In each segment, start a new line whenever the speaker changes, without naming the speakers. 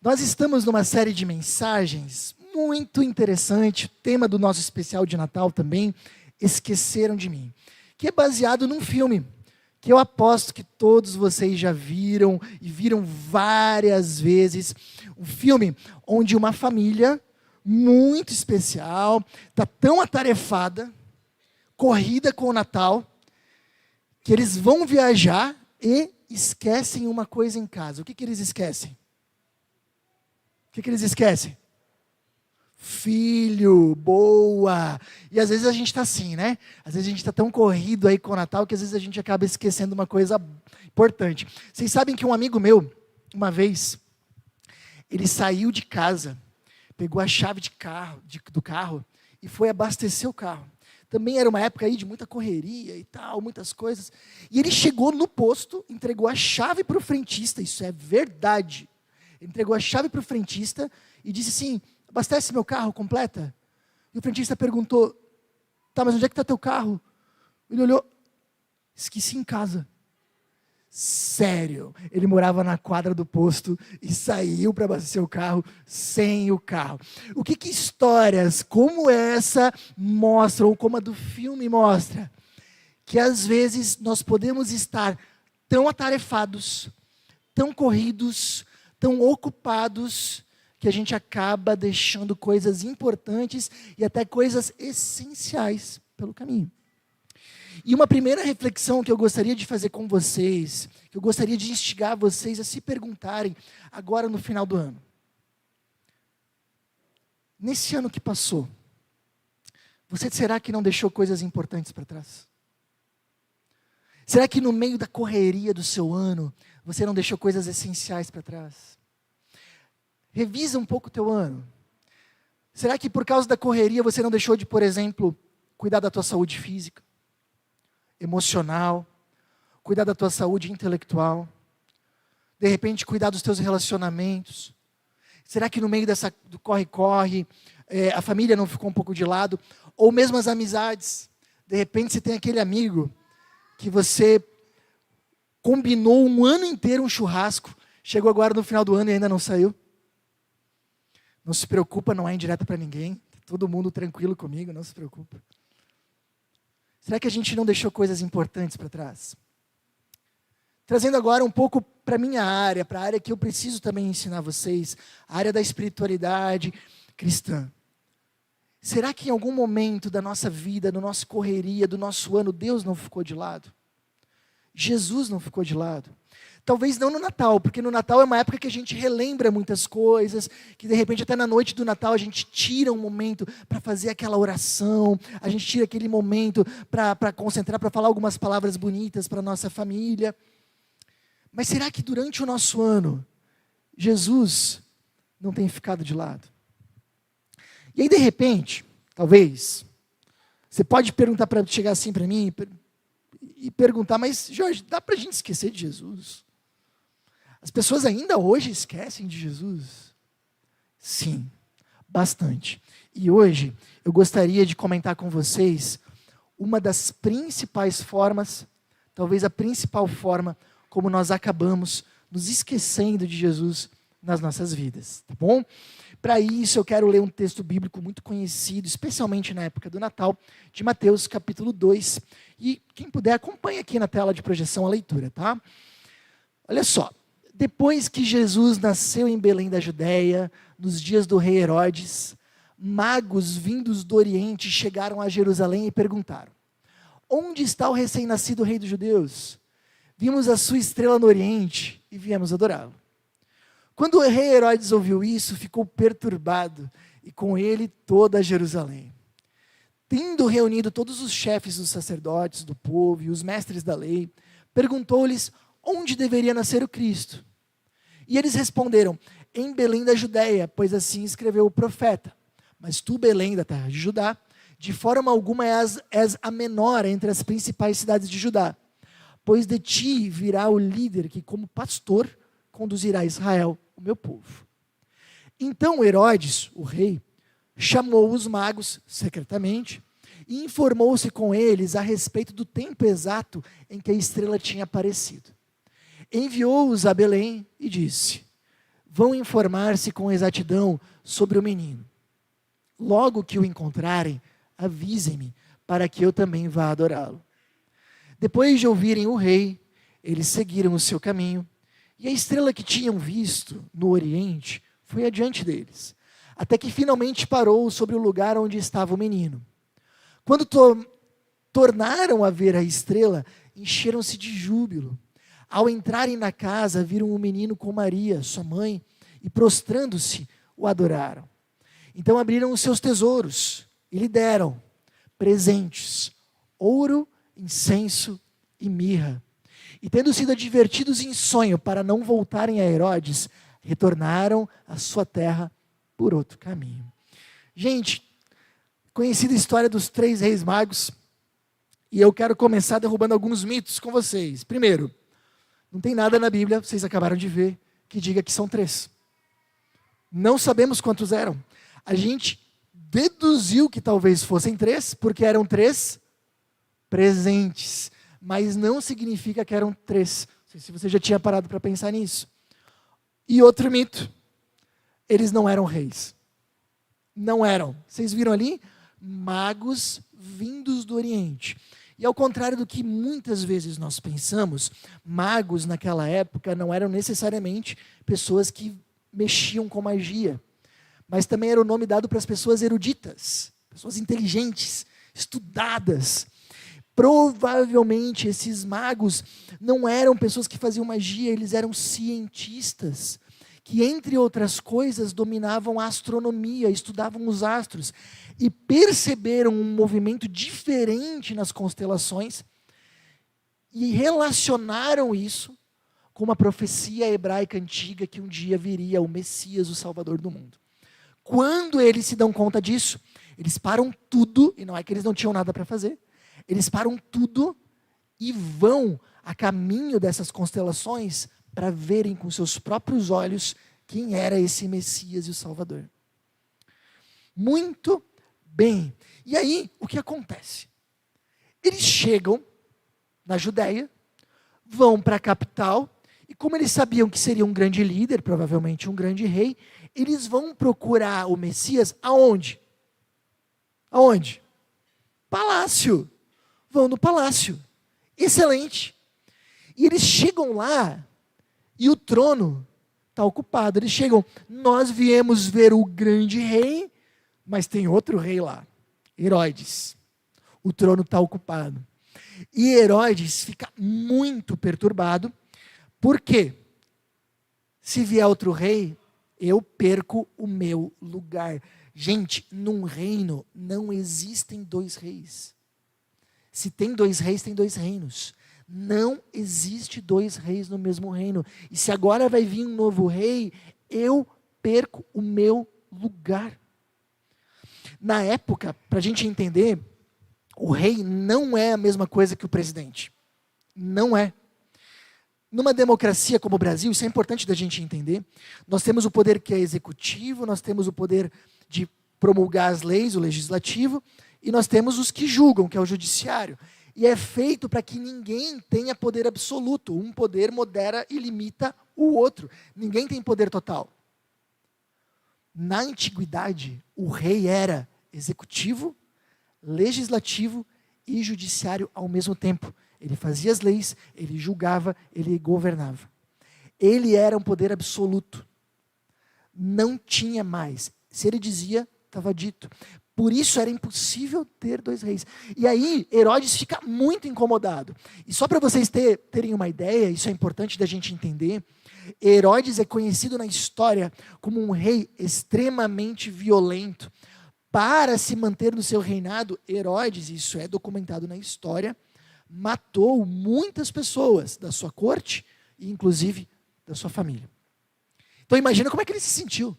Nós estamos numa série de mensagens muito interessante, o tema do nosso especial de Natal também, Esqueceram de Mim, que é baseado num filme, que eu aposto que todos vocês já viram, e viram várias vezes, um filme onde uma família muito especial, está tão atarefada, corrida com o Natal, que eles vão viajar e esquecem uma coisa em casa. O que eles esquecem? O que eles esquecem? Filho, boa. E às vezes a gente está assim, né? Às vezes a gente está tão corrido aí com o Natal que às vezes a gente acaba esquecendo uma coisa importante. Vocês sabem que um amigo meu, uma vez, ele saiu de casa, pegou a chave do carro e foi abastecer o carro. Também era uma época aí de muita correria e tal, muitas coisas. E ele chegou no posto, entregou a chave para o frentista, isso é verdade. Ele entregou a chave para o frentista e disse assim: abastece meu carro, completa? E o frentista perguntou: tá, mas onde é que está teu carro? Ele olhou: esqueci em casa. Sério, ele morava na quadra do posto e saiu para abastecer o carro sem o carro. O que histórias como essa mostram, ou como a do filme mostra? Que às vezes nós podemos estar tão atarefados, tão corridos, tão ocupados, que a gente acaba deixando coisas importantes e até coisas essenciais pelo caminho. E uma primeira reflexão que eu gostaria de fazer com vocês, que eu gostaria de instigar vocês a se perguntarem agora no final do ano. Nesse ano que passou, você será que não deixou coisas importantes para trás? Será que no meio da correria do seu ano, você não deixou coisas essenciais para trás? Revisa um pouco o teu ano. Será que por causa da correria você não deixou de, por exemplo, cuidar da tua saúde física, emocional, cuidar da tua saúde intelectual, de repente cuidar dos teus relacionamentos? Será que no meio do corre-corre, a família não ficou um pouco de lado? Ou mesmo as amizades? De repente você tem aquele amigo que você combinou um ano inteiro um churrasco, chegou agora no final do ano e ainda não saiu? Não se preocupa, não é indireta para ninguém, tá todo mundo tranquilo comigo, não se preocupa. Será que a gente não deixou coisas importantes para trás? Trazendo agora um pouco para a minha área, para a área que eu preciso também ensinar vocês, a área da espiritualidade cristã. Será que em algum momento da nossa vida, da nossa correria, do nosso ano, Deus não ficou de lado? Jesus não ficou de lado? Talvez não no Natal, porque no Natal é uma época que a gente relembra muitas coisas, que de repente até na noite do Natal a gente tira um momento para fazer aquela oração, a gente tira aquele momento para concentrar, para falar algumas palavras bonitas para a nossa família. Mas será que durante o nosso ano, Jesus não tem ficado de lado? E aí de repente, talvez, você pode perguntar, chegar assim para mim e perguntar: mas Jorge, dá para a gente esquecer de Jesus? As pessoas ainda hoje esquecem de Jesus? Sim, bastante. E hoje eu gostaria de comentar com vocês uma das principais formas, talvez a principal forma, como nós acabamos nos esquecendo de Jesus nas nossas vidas, tá bom? Para isso eu quero ler um texto bíblico muito conhecido, especialmente na época do Natal, de Mateus capítulo 2. E quem puder, acompanhe aqui na tela de projeção a leitura, tá? Olha só. Depois que Jesus nasceu em Belém da Judéia, nos dias do rei Herodes, magos vindos do Oriente chegaram a Jerusalém e perguntaram: onde está o recém-nascido rei dos judeus? Vimos a sua estrela no Oriente e viemos adorá-lo. Quando o rei Herodes ouviu isso, ficou perturbado, e com ele toda Jerusalém. Tendo reunido todos os chefes dos sacerdotes, do povo e os mestres da lei, perguntou-lhes onde deveria nascer o Cristo. E eles responderam: em Belém da Judéia, pois assim escreveu o profeta. Mas tu, Belém, da terra de Judá, de forma alguma és a menor entre as principais cidades de Judá, pois de ti virá o líder que, como pastor, conduzirá Israel, o meu povo. Então Herodes, o rei, chamou os magos secretamente e informou-se com eles a respeito do tempo exato em que a estrela tinha aparecido. Enviou-os a Belém e disse: vão informar-se com exatidão sobre o menino. Logo que o encontrarem, avisem-me, para que eu também vá adorá-lo. Depois de ouvirem o rei, eles seguiram o seu caminho, e a estrela que tinham visto no oriente foi adiante deles, até que finalmente parou sobre o lugar onde estava o menino. Quando tornaram a ver a estrela, encheram-se de júbilo. Ao entrarem na casa, viram o menino com Maria, sua mãe, e prostrando-se, o adoraram. Então abriram os seus tesouros e lhe deram presentes, ouro, incenso e mirra. E tendo sido advertidos em sonho para não voltarem a Herodes, retornaram à sua terra por outro caminho. Gente, conhecida a história dos 3 reis magos, e eu quero começar derrubando alguns mitos com vocês. Primeiro, não tem nada na Bíblia, vocês acabaram de ver, que diga que são 3. Não sabemos quantos eram. A gente deduziu que talvez fossem 3, porque eram 3 presentes. Mas não significa que eram 3. Não sei se você já tinha parado para pensar nisso. E outro mito, eles não eram reis. Não eram. Vocês viram ali? Magos vindos do Oriente. E ao contrário do que muitas vezes nós pensamos, magos naquela época não eram necessariamente pessoas que mexiam com magia, mas também era o nome dado para as pessoas eruditas, pessoas inteligentes, estudadas. Provavelmente esses magos não eram pessoas que faziam magia, eles eram cientistas, que entre outras coisas dominavam a astronomia, estudavam os astros e perceberam um movimento diferente nas constelações e relacionaram isso com uma profecia hebraica antiga que um dia viria o Messias, o Salvador do mundo. Quando eles se dão conta disso, eles param tudo, e não é que eles não tinham nada para fazer, eles param tudo e vão a caminho dessas constelações para verem com seus próprios olhos quem era esse Messias e o Salvador. Muito bem. E aí, o que acontece? Eles chegam na Judéia, vão para a capital, e como eles sabiam que seria um grande líder, provavelmente um grande rei, eles vão procurar o Messias aonde? Aonde? Palácio. Vão no palácio. Excelente. E eles chegam lá e o trono está ocupado. Eles chegam, nós viemos ver o grande rei, mas tem outro rei lá, Herodes. O trono está ocupado. E Herodes fica muito perturbado, porque se vier outro rei, eu perco o meu lugar. Gente, num reino não existem 2 reis. Se tem 2 reis, tem 2 reinos. Não existe 2 reis no mesmo reino. E se agora vai vir um novo rei, eu perco o meu lugar. Na época, para a gente entender, o rei não é a mesma coisa que o presidente. Não é. Numa democracia como o Brasil, isso é importante da gente entender, nós temos o poder que é executivo, nós temos o poder de promulgar as leis, o legislativo, e nós temos os que julgam, que é o judiciário. E é feito para que ninguém tenha poder absoluto. Um poder modera e limita o outro. Ninguém tem poder total. Na antiguidade, o rei era executivo, legislativo e judiciário ao mesmo tempo. Ele fazia as leis, ele julgava, ele governava. Ele era um poder absoluto. Não tinha mais. Se ele dizia, estava dito. Por isso era impossível ter 2 reis. E aí Herodes fica muito incomodado. E só para vocês terem uma ideia, isso é importante da gente entender, Herodes é conhecido na história como um rei extremamente violento. Para se manter no seu reinado, Herodes, isso é documentado na história, matou muitas pessoas da sua corte e inclusive da sua família. Então imagina como é que ele se sentiu.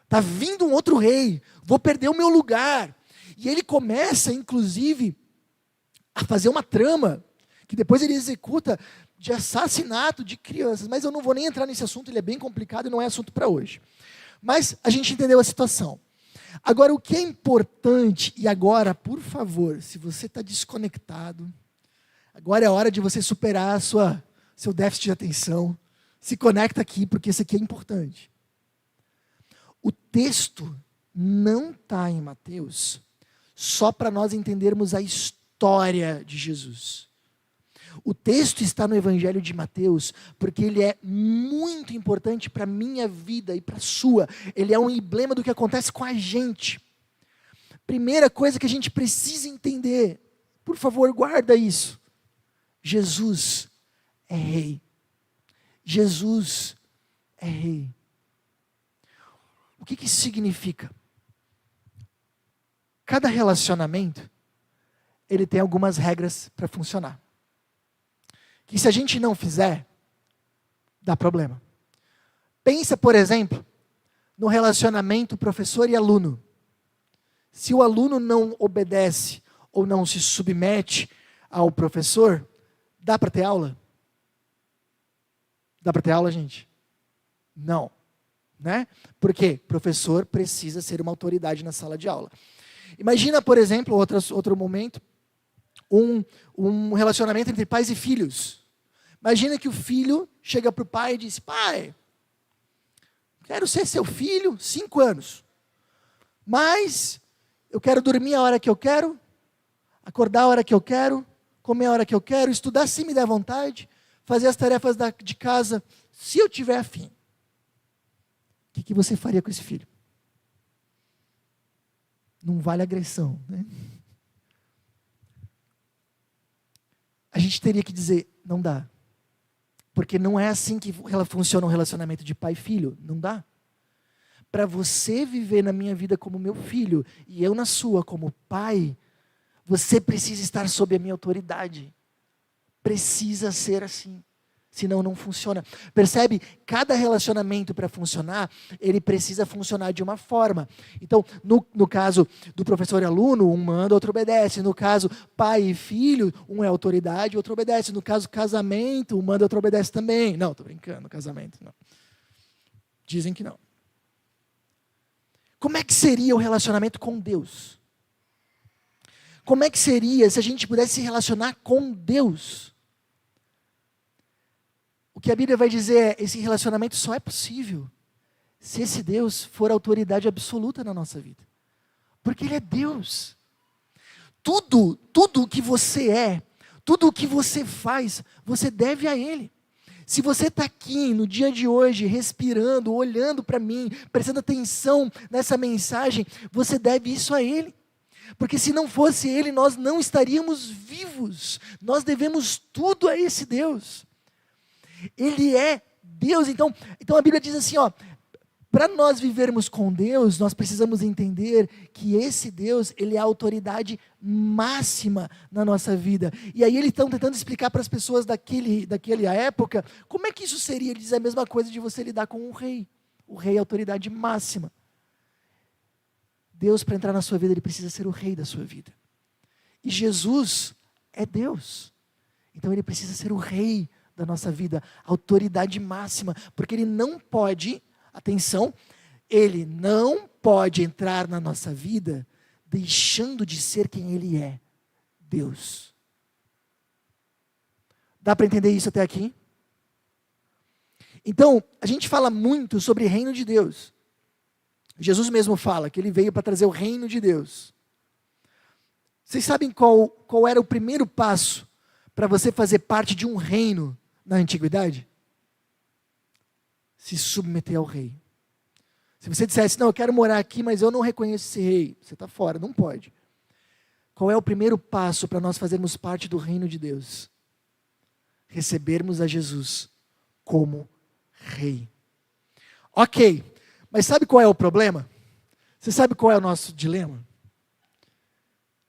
Está vindo um outro rei, vou perder o meu lugar. E ele começa, inclusive, a fazer uma trama, que depois ele executa, de assassinato de crianças. Mas eu não vou nem entrar nesse assunto, ele é bem complicado e não é assunto para hoje. Mas a gente entendeu a situação. Agora, o que é importante, e agora, por favor, se você está desconectado, agora é a hora de você superar seu déficit de atenção. Se conecta aqui, porque isso aqui é importante. texto não está em Mateus só para nós entendermos a história de Jesus. O texto está no Evangelho de Mateus porque ele é muito importante para a minha vida e para a sua. Ele é um emblema do que acontece com a gente. Primeira coisa que a gente precisa entender, por favor, guarda isso. Jesus é rei. Jesus é rei. O que isso significa? Cada relacionamento, ele tem algumas regras para funcionar. Que se a gente não fizer, dá problema. Pensa, por exemplo, no relacionamento professor e aluno. Se o aluno não obedece ou não se submete ao professor, dá para ter aula? Dá para ter aula, gente? Não. Né? Por quê? O professor precisa ser uma autoridade na sala de aula. Imagina, por exemplo, outro momento, um relacionamento entre pais e filhos. Imagina que o filho chega para o pai e diz: pai, quero ser seu filho, 5 anos, mas eu quero dormir a hora que eu quero, acordar a hora que eu quero, comer a hora que eu quero, estudar se me der vontade, fazer as tarefas de casa, se eu tiver afim. O que você faria com esse filho? Não vale agressão, né? A gente teria que dizer: não dá. Porque não é assim que funciona um relacionamento de pai e filho. Não dá. Para você viver na minha vida como meu filho, e eu na sua como pai, você precisa estar sob a minha autoridade. Precisa ser assim. Senão não funciona. Percebe? Cada relacionamento para funcionar, ele precisa funcionar de uma forma. Então, no caso do professor e aluno, um manda, outro obedece. No caso, pai e filho, um é autoridade, outro obedece. No caso, casamento, um manda, outro obedece também. Não, estou brincando, casamento não. Dizem que não. Como é que seria o relacionamento com Deus? Como é que seria se a gente pudesse se relacionar com Deus? O que a Bíblia vai dizer é: esse relacionamento só é possível se esse Deus for a autoridade absoluta na nossa vida. Porque Ele é Deus. Tudo o que você é, tudo o que você faz, você deve a Ele. Se você está aqui no dia de hoje, respirando, olhando para mim, prestando atenção nessa mensagem, você deve isso a Ele. Porque se não fosse Ele, nós não estaríamos vivos. Nós devemos tudo a esse Deus. Ele é Deus. Então a Bíblia diz assim, para nós vivermos com Deus, nós precisamos entender que esse Deus, Ele é a autoridade máxima na nossa vida. E aí eles estão tentando explicar para as pessoas daquela época, como é que isso seria. Ele diz a mesma coisa de você lidar com um rei. O rei é a autoridade máxima. Deus, para entrar na sua vida, Ele precisa ser o rei da sua vida. E Jesus é Deus. Então Ele precisa ser o rei da nossa vida, autoridade máxima, porque Ele não pode, atenção, Ele não pode entrar na nossa vida deixando de ser quem Ele é, Deus. Dá para entender isso até aqui? Então, a gente fala muito sobre reino de Deus. Jesus mesmo fala que Ele veio para trazer o reino de Deus. Vocês sabem qual era o primeiro passo para você fazer parte de um reino na antiguidade? Se submeter ao rei. Se você dissesse: não, eu quero morar aqui, mas eu não reconheço esse rei, você está fora, não pode. Qual é o primeiro passo para nós fazermos parte do reino de Deus? Recebermos a Jesus como rei. Ok, mas sabe qual é o problema? Você sabe qual é o nosso dilema?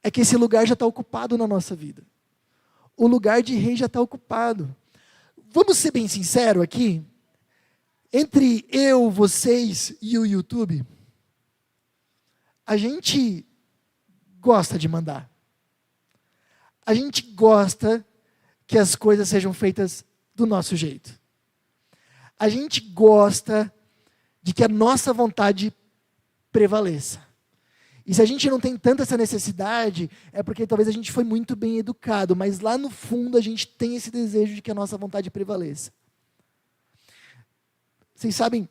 É que esse lugar já está ocupado na nossa vida. O lugar de rei já está ocupado. Vamos ser bem sinceros aqui? Entre eu, vocês e o YouTube, a gente gosta de mandar. A gente gosta que as coisas sejam feitas do nosso jeito. A gente gosta de que a nossa vontade prevaleça. E se a gente não tem tanta essa necessidade, é porque talvez a gente foi muito bem educado, mas lá no fundo a gente tem esse desejo de que a nossa vontade prevaleça. Vocês sabem,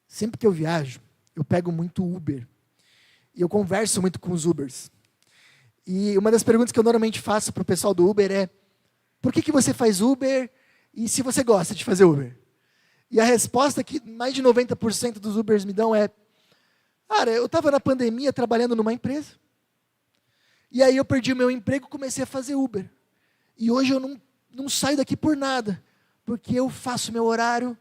sempre que eu viajo, eu pego muito Uber. E eu converso muito com os Ubers. E uma das perguntas que eu normalmente faço para o pessoal do Uber é: por que você faz Uber e se você gosta de fazer Uber? E a resposta que mais de 90% dos Ubers me dão é: cara, eu estava na pandemia trabalhando numa empresa. E aí eu perdi o meu emprego e comecei a fazer Uber. E hoje eu não saio daqui por nada. Porque eu faço meu horário,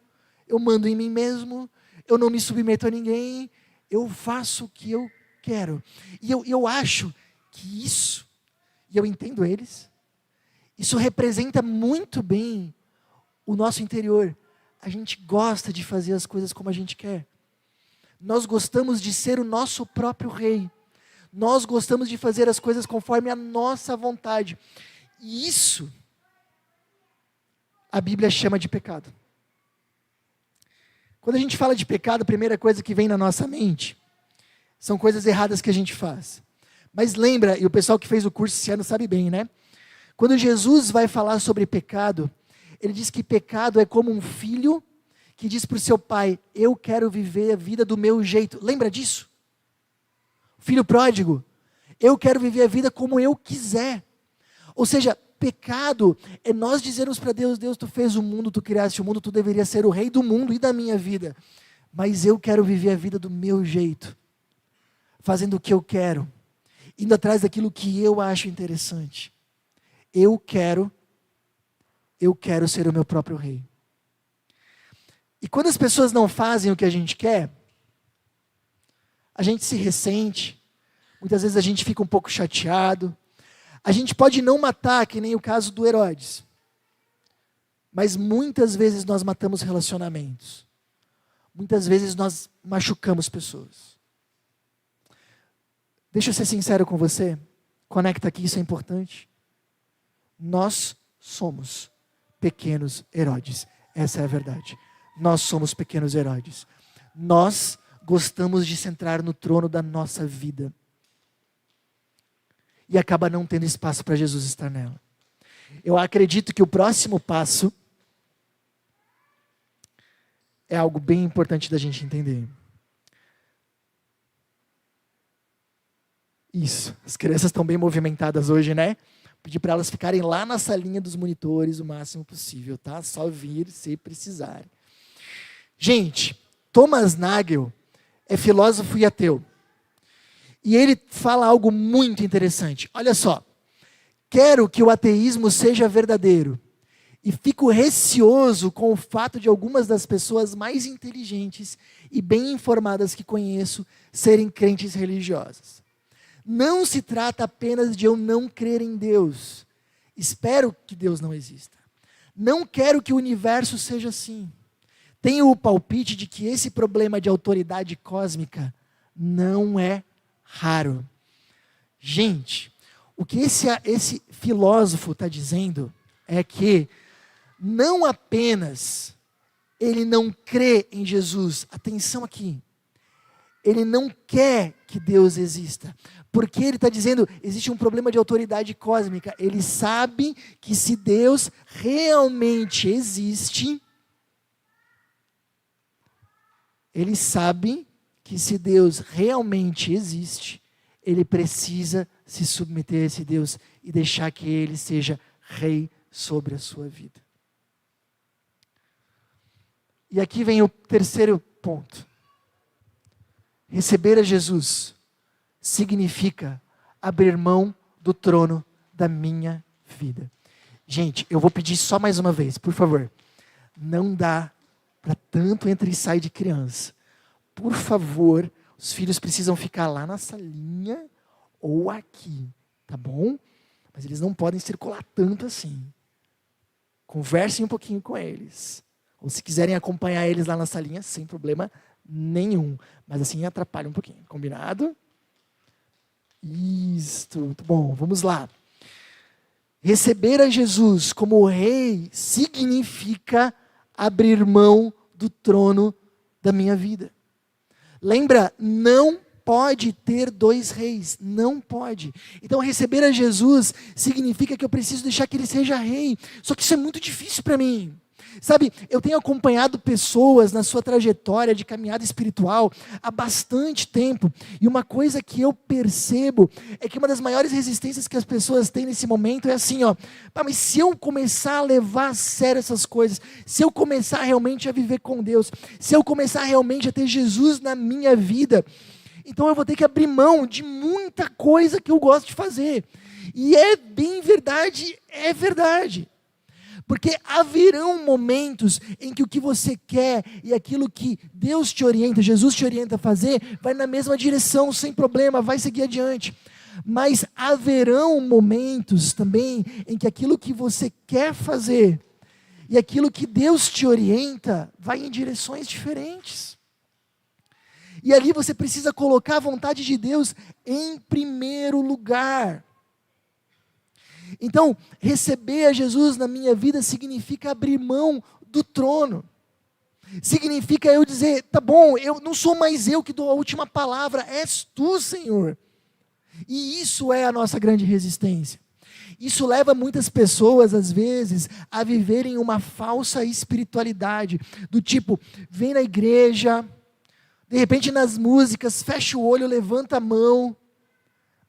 eu mando em mim mesmo, eu não me submeto a ninguém, eu faço o que eu quero. E eu acho que isso, e eu entendo eles, isso representa muito bem o nosso interior. A gente gosta de fazer as coisas como a gente quer. Nós gostamos de ser o nosso próprio rei. Nós gostamos de fazer as coisas conforme a nossa vontade. E isso, a Bíblia chama de pecado. Quando a gente fala de pecado, a primeira coisa que vem na nossa mente são coisas erradas que a gente faz. Mas lembra, e o pessoal que fez o curso esse ano sabe bem, né? Quando Jesus vai falar sobre pecado, ele diz que pecado é como um filho que diz para o seu pai: eu quero viver a vida do meu jeito. Lembra disso? Filho pródigo, eu quero viver a vida como eu quiser. Ou seja, pecado é nós dizermos para Deus: Deus, tu fez o mundo, tu criaste o mundo, tu deveria ser o rei do mundo e da minha vida. Mas eu quero viver a vida do meu jeito, fazendo o que eu quero, indo atrás daquilo que eu acho interessante. Eu quero ser o meu próprio rei. E quando as pessoas não fazem o que a gente quer, a gente se ressente, muitas vezes a gente fica um pouco chateado, a gente pode não matar, que nem o caso do Herodes, mas muitas vezes nós matamos relacionamentos, muitas vezes nós machucamos pessoas. Deixa eu ser sincero com você, conecta aqui, isso é importante. Nós somos pequenos Herodes, essa é a verdade. Nós somos pequenos Herodes. Nós gostamos de sentar no trono da nossa vida. E acaba não tendo espaço para Jesus estar nela. Eu acredito que o próximo passo é algo bem importante da gente entender. Isso, as crianças estão bem movimentadas hoje, né? Pedir para elas ficarem lá na salinha dos monitores o máximo possível, tá? Só vir se precisarem. Gente, Thomas Nagel é filósofo e ateu. E ele fala algo muito interessante. Olha só. Quero que o ateísmo seja verdadeiro. E fico receoso com o fato de algumas das pessoas mais inteligentes e bem informadas que conheço serem crentes religiosas. Não se trata apenas de eu não crer em Deus. Espero que Deus não exista. Não quero que o universo seja assim. Tenho o palpite de que esse problema de autoridade cósmica não é raro. Gente, o que esse filósofo está dizendo é que não apenas ele não crê em Jesus, atenção aqui, ele não quer que Deus exista, porque ele está dizendo, existe um problema de autoridade cósmica, ele sabe que se Deus realmente existe, ele sabe que se Deus realmente existe, ele precisa se submeter a esse Deus e deixar que ele seja rei sobre a sua vida. E aqui vem o terceiro ponto. Receber a Jesus significa abrir mão do trono da minha vida. Gente, eu vou pedir só mais uma vez, por favor. Não dá para tanto entra e sai de criança. Por favor, os filhos precisam ficar lá na salinha ou aqui, tá bom? Mas eles não podem circular tanto assim. Conversem um pouquinho com eles. Ou se quiserem acompanhar eles lá na salinha, sem problema nenhum. Mas assim atrapalha um pouquinho. Combinado? Isto, muito bom. Vamos lá. Receber a Jesus como rei significa abrir mão do trono da minha vida. Lembra, não pode ter dois reis, não pode. Então receber a Jesus significa que eu preciso deixar que ele seja rei. Só que isso é muito difícil para mim. Sabe, eu tenho acompanhado pessoas na sua trajetória de caminhada espiritual há bastante tempo, e uma coisa que eu percebo é que uma das maiores resistências que as pessoas têm nesse momento é assim, ó, mas se eu começar a levar a sério essas coisas, se eu começar realmente a viver com Deus, se eu começar realmente a ter Jesus na minha vida, então eu vou ter que abrir mão de muita coisa que eu gosto de fazer. E é bem verdade, é verdade. Porque haverão momentos em que o que você quer e aquilo que Deus te orienta, Jesus te orienta a fazer, vai na mesma direção, sem problema, vai seguir adiante. Mas haverão momentos também em que aquilo que você quer fazer e aquilo que Deus te orienta vai em direções diferentes. E ali você precisa colocar a vontade de Deus em primeiro lugar. Então, receber a Jesus na minha vida significa abrir mão do trono. Significa eu dizer, tá bom, eu não sou mais eu que dou a última palavra, és tu, Senhor. E isso é a nossa grande resistência. Isso leva muitas pessoas, às vezes, a viverem uma falsa espiritualidade, do tipo, vem na igreja, de repente nas músicas, fecha o olho, levanta a mão,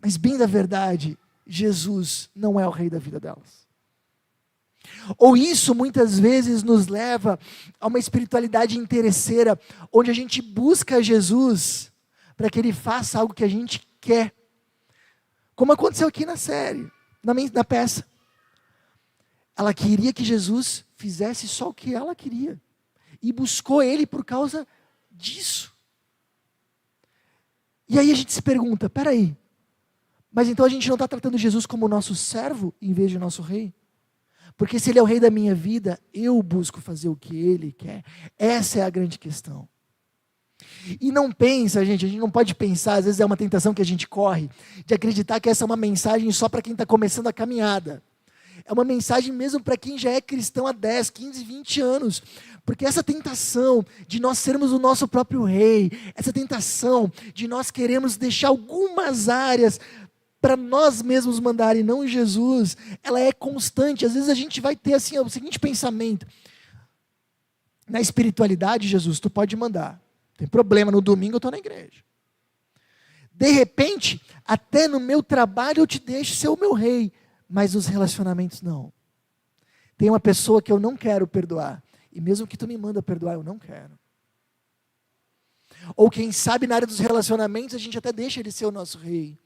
mas bem da verdade, Jesus não é o rei da vida delas. Ou isso muitas vezes nos leva a uma espiritualidade interesseira, onde a gente busca Jesus para que Ele faça algo que a gente quer. Como aconteceu aqui na série, na peça. Ela queria que Jesus fizesse só o que ela queria. E buscou Ele por causa disso. E aí a gente se pergunta, peraí, mas então a gente não está tratando Jesus como nosso servo em vez de nosso rei? Porque se Ele é o rei da minha vida, eu busco fazer o que Ele quer. Essa é a grande questão. E não pensa, gente, a gente não pode pensar, às vezes é uma tentação que a gente corre, de acreditar que essa é uma mensagem só para quem está começando a caminhada. É uma mensagem mesmo para quem já é cristão há 10, 15, 20 anos. Porque essa tentação de nós sermos o nosso próprio rei, essa tentação de nós queremos deixar algumas áreas para nós mesmos mandar e não Jesus, ela é constante. Às vezes a gente vai ter assim, o seguinte pensamento: na espiritualidade, Jesus, tu pode mandar, não tem problema, no domingo eu estou na igreja. De repente, até no meu trabalho eu te deixo ser o meu rei, mas nos relacionamentos não. Tem uma pessoa que eu não quero perdoar, e mesmo que tu me manda perdoar, eu não quero. Ou quem sabe na área dos relacionamentos a gente até deixa ele ser o nosso rei,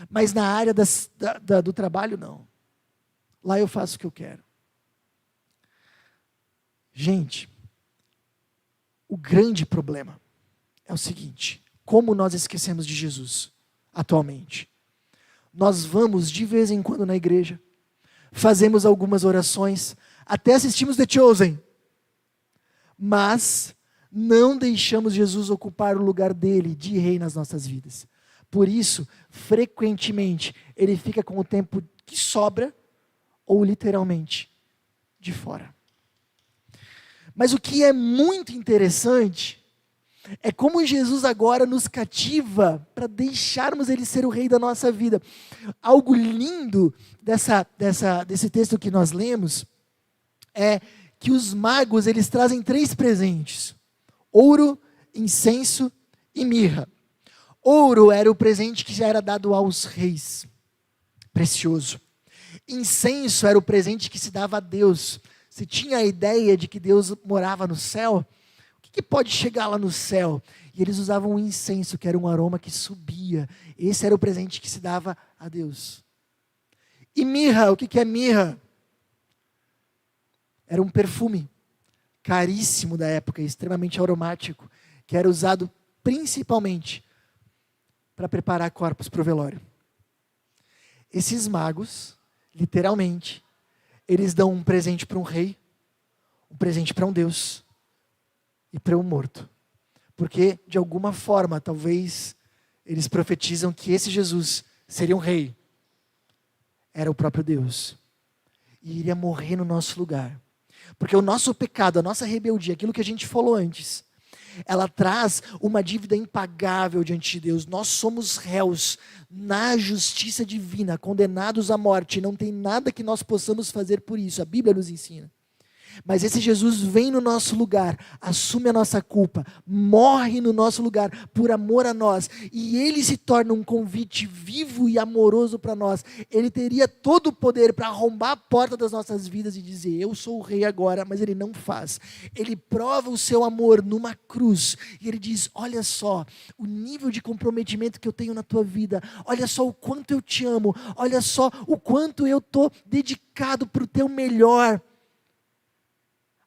mas na área do trabalho não. Lá eu faço o que eu quero. Gente, o grande problema é o seguinte: como nós esquecemos de Jesus atualmente? Nós vamos de vez em quando na igreja, fazemos algumas orações, até assistimos The Chosen, mas não deixamos Jesus ocupar o lugar dele de rei nas nossas vidas. Por isso, frequentemente, ele fica com o tempo que sobra, ou literalmente, de fora. Mas o que é muito interessante é como Jesus agora nos cativa para deixarmos Ele ser o rei da nossa vida. Algo lindo desse texto que nós lemos é que os magos, eles trazem 3 presentes: ouro, incenso e mirra. Ouro era o presente que já era dado aos reis, precioso. Incenso era o presente que se dava a Deus. Se tinha a ideia de que Deus morava no céu, o que pode chegar lá no céu? E eles usavam um incenso, que era um aroma que subia. Esse era o presente que se dava a Deus. E mirra, o que é mirra? Era um perfume caríssimo da época, extremamente aromático, que era usado principalmente para preparar corpos para o velório. Esses magos, literalmente, eles dão um presente para um rei, um presente para um Deus e para um morto. Porque, de alguma forma, talvez eles profetizam que esse Jesus seria um rei. Era o próprio Deus. E iria morrer no nosso lugar. Porque o nosso pecado, a nossa rebeldia, aquilo que a gente falou antes, ela traz uma dívida impagável diante de Deus. Nós somos réus na justiça divina, condenados à morte. Não tem nada que nós possamos fazer por isso. A Bíblia nos ensina. Mas esse Jesus vem no nosso lugar, assume a nossa culpa, morre no nosso lugar por amor a nós, e ele se torna um convite vivo e amoroso para nós. Ele teria todo o poder para arrombar a porta das nossas vidas e dizer, eu sou o rei agora, mas ele não faz. Ele prova o seu amor numa cruz, e ele diz, olha só, o nível de comprometimento que eu tenho na tua vida, olha só o quanto eu te amo, olha só o quanto eu estou dedicado para o teu melhor.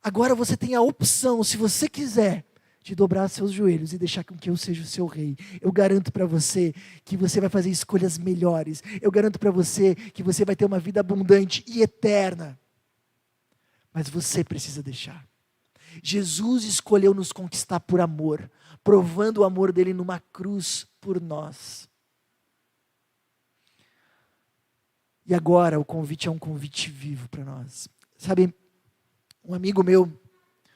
Agora você tem a opção, se você quiser, de dobrar seus joelhos e deixar com que eu seja o seu rei. Eu garanto para você que você vai fazer escolhas melhores. Eu garanto para você que você vai ter uma vida abundante e eterna. Mas você precisa deixar. Jesus escolheu nos conquistar por amor, provando o amor dele numa cruz por nós. E agora o convite é um convite vivo para nós. Sabe, um amigo meu,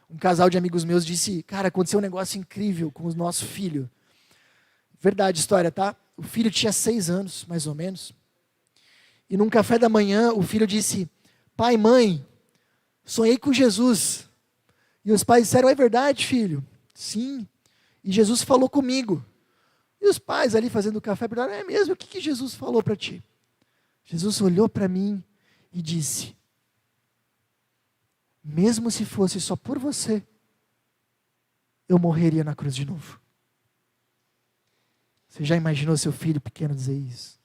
um casal de amigos meus disse, cara, aconteceu um negócio incrível com o nosso filho. Verdade história, tá? O filho tinha 6 anos, mais ou menos. E num café da manhã, o filho disse, pai, mãe, sonhei com Jesus. E os pais disseram, é verdade, filho? Sim. E Jesus falou comigo. E os pais ali fazendo café, perguntaram, é mesmo? O que Jesus falou para ti? Jesus olhou para mim e disse, mesmo se fosse só por você, eu morreria na cruz de novo. Você já imaginou seu filho pequeno dizer isso?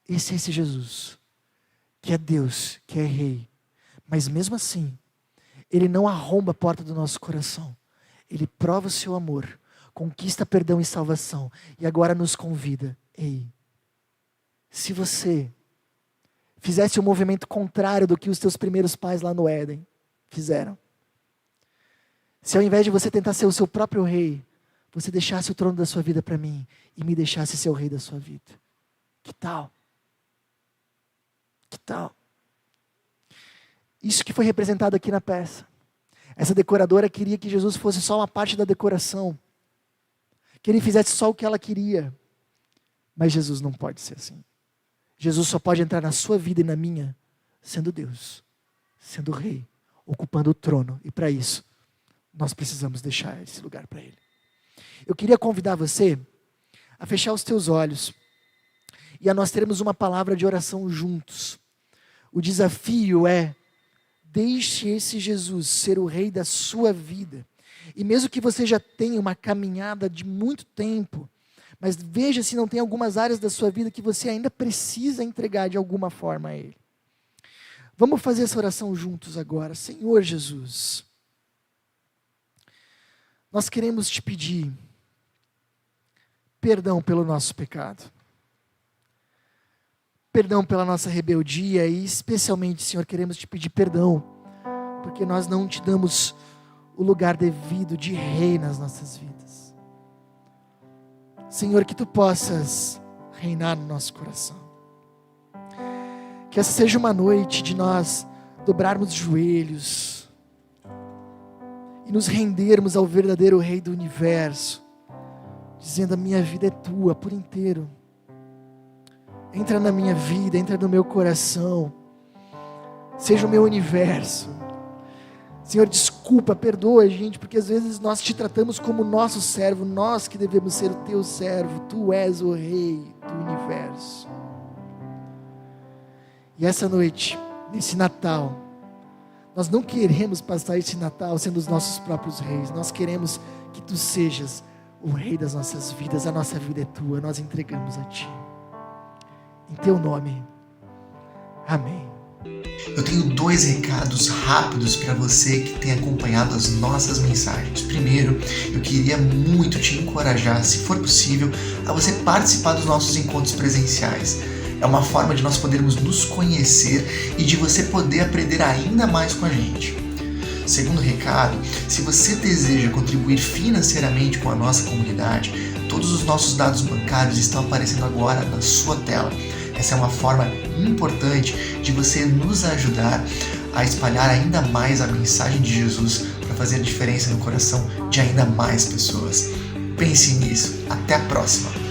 Esse é esse Jesus, que é Deus, que é Rei. Mas mesmo assim, Ele não arromba a porta do nosso coração. Ele prova o seu amor, conquista perdão e salvação. E agora nos convida. Ei, se você fizesse um movimento contrário do que os teus primeiros pais lá no Éden fizeram. Se ao invés de você tentar ser o seu próprio rei, você deixasse o trono da sua vida para mim e me deixasse ser o rei da sua vida. Que tal? Que tal? Isso que foi representado aqui na peça. Essa decoradora queria que Jesus fosse só uma parte da decoração. Que ele fizesse só o que ela queria. Mas Jesus não pode ser assim. Jesus só pode entrar na sua vida e na minha, sendo Deus, sendo Rei, ocupando o trono. E para isso, nós precisamos deixar esse lugar para Ele. Eu queria convidar você a fechar os teus olhos e a nós termos uma palavra de oração juntos. O desafio é, deixe esse Jesus ser o Rei da sua vida. E mesmo que você já tenha uma caminhada de muito tempo, mas veja se não tem algumas áreas da sua vida que você ainda precisa entregar de alguma forma a Ele. Vamos fazer essa oração juntos agora. Senhor Jesus, nós queremos te pedir perdão pelo nosso pecado. Perdão pela nossa rebeldia e especialmente, Senhor, queremos te pedir perdão, porque nós não te damos o lugar devido de rei nas nossas vidas. Senhor, que Tu possas reinar no nosso coração. Que essa seja uma noite de nós dobrarmos os joelhos e nos rendermos ao verdadeiro Rei do Universo, dizendo, a minha vida é Tua por inteiro. Entra na minha vida, entra no meu coração, seja o meu universo. Senhor, desculpa, perdoa a gente, porque às vezes nós te tratamos como nosso servo, nós que devemos ser o teu servo, tu és o Rei do universo. E essa noite, nesse Natal, nós não queremos passar esse Natal sendo os nossos próprios reis, nós queremos que tu sejas o Rei das nossas vidas, a nossa vida é tua, nós entregamos a ti. Em teu nome, amém.
Eu tenho 2 recados rápidos para você que tem acompanhado as nossas mensagens. Primeiro, eu queria muito te encorajar, se for possível, a você participar dos nossos encontros presenciais. É uma forma de nós podermos nos conhecer e de você poder aprender ainda mais com a gente. Segundo recado, se você deseja contribuir financeiramente com a nossa comunidade, todos os nossos dados bancários estão aparecendo agora na sua tela. Essa é uma forma importante de você nos ajudar a espalhar ainda mais a mensagem de Jesus para fazer a diferença no coração de ainda mais pessoas. Pense nisso. Até a próxima!